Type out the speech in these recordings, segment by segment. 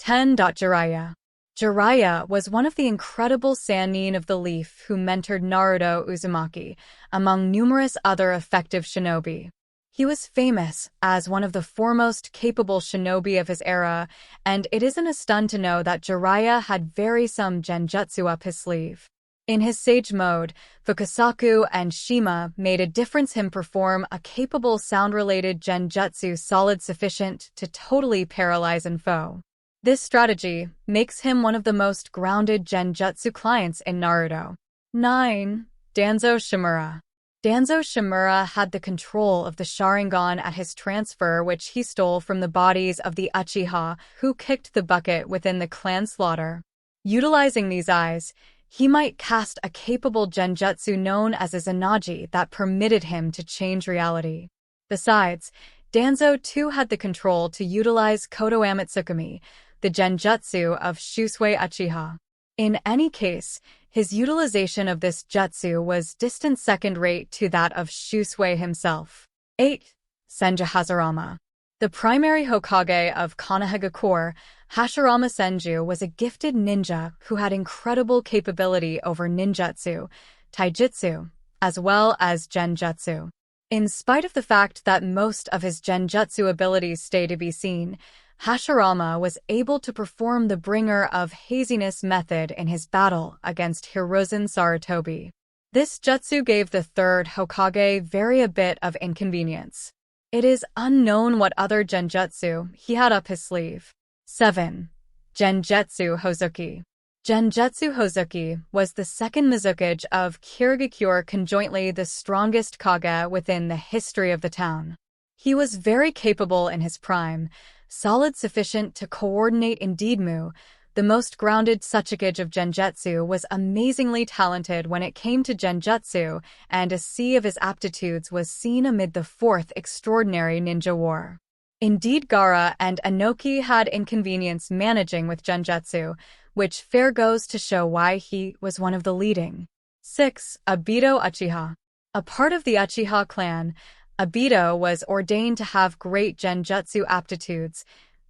10. Jiraiya. Jiraiya was one of the incredible Sannin of the Leaf who mentored Naruto Uzumaki, among numerous other effective shinobi. He was famous as one of the foremost capable shinobi of his era, and it isn't a stun to know that Jiraiya had fearsome genjutsu up his sleeve. In his Sage mode, Fukasaku and Shima made a difference him perform a capable sound-related genjutsu solid sufficient to totally paralyze an foe. This strategy makes him one of the most grounded genjutsu clients in Naruto. 9. Danzo Shimura. Danzo Shimura had the control of the Sharingan at his transfer, which he stole from the bodies of the Uchiha who kicked the bucket within the clan slaughter. Utilizing these eyes, he might cast a capable genjutsu known as Izanagi that permitted him to change reality. Besides, Danzo too had the control to utilize Kodoame Tsukumi, the genjutsu of Shisui Uchiha. In any case, his utilization of this jutsu was distant second-rate to that of Shisui himself. 8. Senju Hashirama. The primary Hokage of Konohagakure, Hashirama Senju was a gifted ninja who had incredible capability over ninjutsu, taijutsu, as well as genjutsu. In spite of the fact that most of his genjutsu abilities stay to be seen, Hashirama was able to perform the bringer of haziness method in his battle against Hiruzen Sarutobi. This jutsu gave the third Hokage very a bit of inconvenience. It is unknown what other genjutsu he had up his sleeve. 7. Genjutsu Hozuki. Genjutsu Hozuki was the second Mizukage of Kirigakure, conjointly the strongest Kage within the history of the town. He was very capable in his prime, solid sufficient to coordinate in Deidmu. The most grounded Tsuchikage of Genjutsu was amazingly talented when it came to Genjutsu, and a sea of his aptitudes was seen amid the fourth extraordinary ninja war. Indeed, Gaara and Inoki had inconvenience managing with Genjutsu, which fair goes to show why he was one of the leading. 6. Obito Uchiha. A part of the Uchiha clan, Obito was ordained to have great genjutsu aptitudes,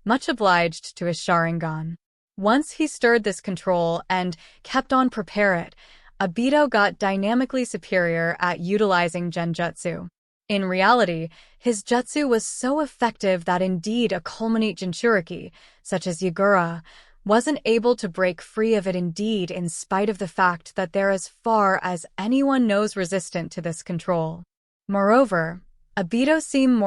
much obliged to his Sharingan. Once he stirred this control and kept on prepare it, Obito got dynamically superior at utilizing genjutsu. In reality, his jutsu was so effective that indeed a culminate Jinchuriki, such as Yagura, wasn't able to break free of it, indeed, in spite of the fact that they're as far as anyone knows resistant to this control. Moreover, Obito seemed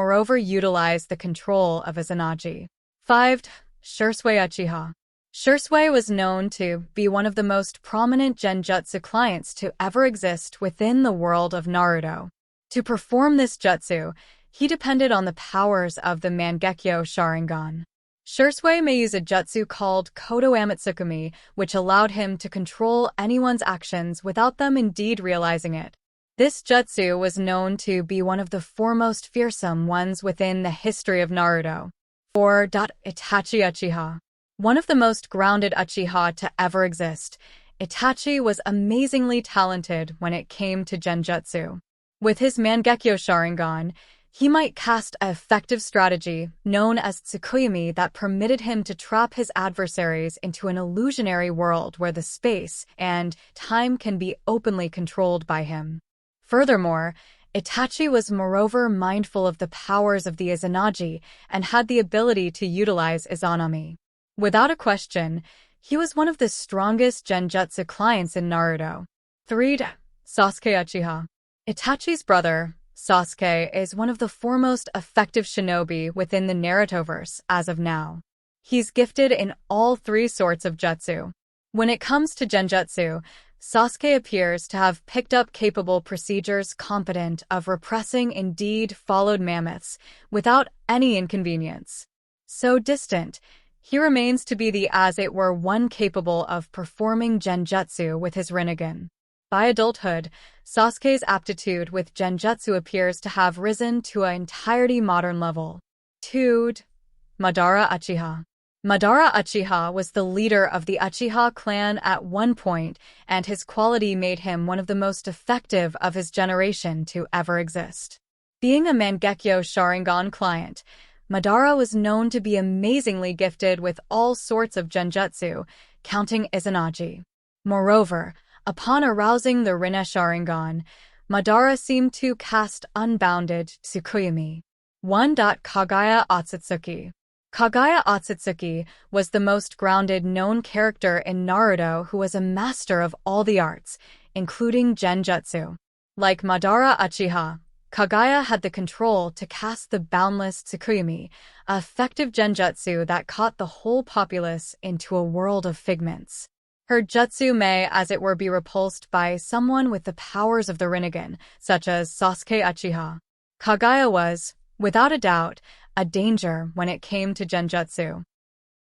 utilize the control of Izanagi. 5. Shisui Uchiha. Shisui was known to be one of the most prominent genjutsu clients to ever exist within the world of Naruto. To perform this jutsu, he depended on the powers of the Mangekyo Sharingan. Shisui may use a jutsu called Kodoame Tsukumi, which allowed him to control anyone's actions without them indeed realizing it. This jutsu was known to be one of the foremost fearsome ones within the history of Naruto. 4. Itachi Uchiha. One of the most grounded Uchiha to ever exist, Itachi was amazingly talented when it came to genjutsu. With his Mangekyo Sharingan, he might cast an effective strategy known as Tsukuyomi that permitted him to trap his adversaries into an illusionary world where the space and time can be openly controlled by him. Furthermore, Itachi was moreover mindful of the powers of the Izanagi and had the ability to utilize Izanami. Without a question, he was one of the strongest genjutsu clients in Naruto. 3. Sasuke Uchiha. Itachi's brother, Sasuke, is one of the foremost effective shinobi within the Narutoverse as of now. He's gifted in all three sorts of jutsu. When it comes to genjutsu, Sasuke appears to have picked up capable procedures competent of repressing indeed followed mammoths without any inconvenience. So distant, he remains to be the as it were one capable of performing genjutsu with his Rinnegan. By adulthood, Sasuke's aptitude with genjutsu appears to have risen to an entirely modern level. 2. Madara Uchiha. Madara Uchiha was the leader of the Uchiha clan at one point, and his quality made him one of the most effective of his generation to ever exist. Being a Mangekyo Sharingan client, Madara was known to be amazingly gifted with all sorts of genjutsu, counting Izanagi. Moreover, upon arousing the Rinne-Sharingan, Madara seemed to cast Unbounded Tsukuyomi. 1. Kaguya Otsutsuki. Kaguya Otsutsuki was the most grounded known character in Naruto who was a master of all the arts, including Genjutsu. Like Madara Uchiha, Kaguya had the control to cast the Boundless Tsukuyomi, a effective genjutsu that caught the whole populace into a world of figments. Her jutsu may, as it were, be repulsed by someone with the powers of the Rinnegan, such as Sasuke Uchiha. Kaguya was, without a doubt, a danger when it came to genjutsu.